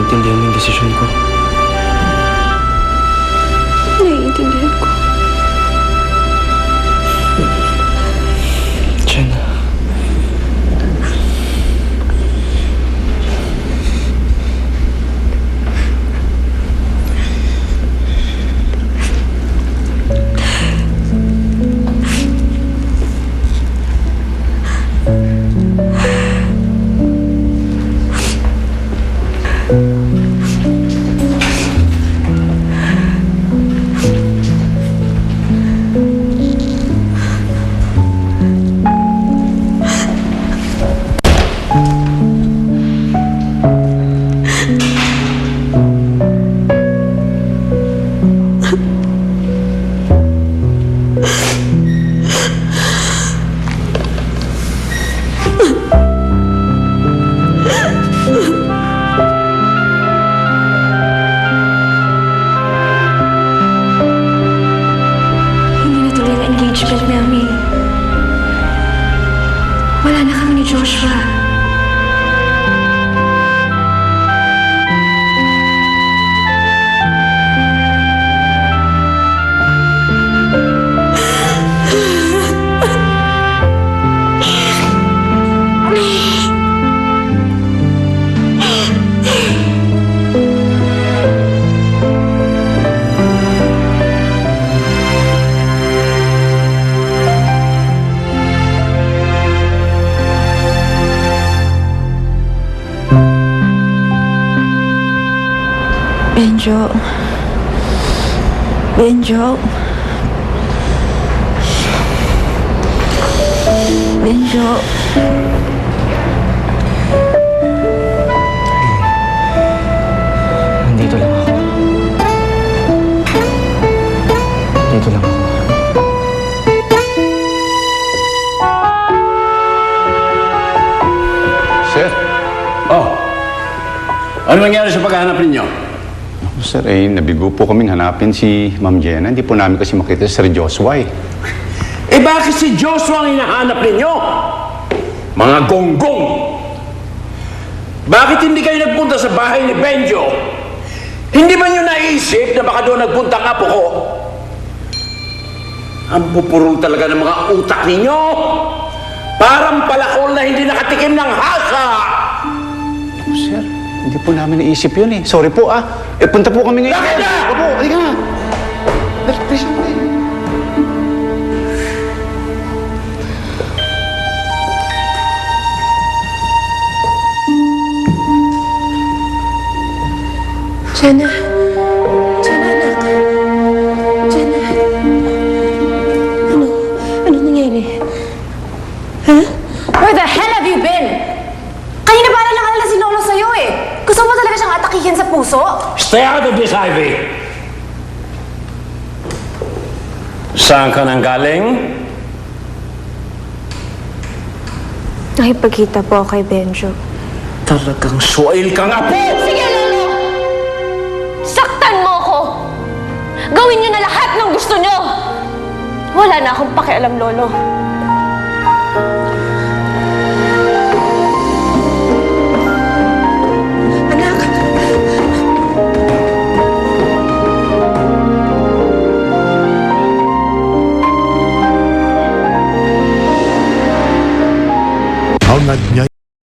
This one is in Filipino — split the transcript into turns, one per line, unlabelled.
naiintindihan mo yung desisyon ko.
Naiintindihan ko.
Jenna.
Hindi na tuloy ang engagement namin. Wala na kami ni Joshua.
Benjo. Benjo. Benjo.
Nandito lang ako. Dito lang ako.
Sir?
Oh, ano nangyari sa paghahanap ninyo?
Sir, nabigo po kaming hanapin si Ma'am Jenna. Hindi po namin kasi makita si Sir Joshua eh.
Eh bakit si Joshua ang hinahanap ninyo? Mga gonggong! Bakit hindi kayo nagpunta sa bahay ni Benjo? Hindi ba nyo naisip na baka doon nagpunta ang apo ko? Ang pupurol talaga ng mga utak ninyo! Parang palakol na hindi nakatikim ng hasa!
Sir, hindi po namin naisip yun eh. Sorry po ah. Punta po kami ngayon.
Bakit na?
Opo, halika na. Please,
Jenna. Jenna, anak. Jenna. Ano nangyari? Ha?
Where the hell have you been? Kanina pa alala si Lolo sa'yo eh. Gusto mo talaga siyang atakihin sa puso?
Stay out of this, Ivy! Saan ka nang galing?
Nakipagkita po ako kay Benjo.
Talagang suwail kang apo!
Sige, Lolo! Saktan mo ako! Gawin niyo na lahat ng gusto niyo! Wala na akong pakialam, Lolo.
Anak!
Hangad niya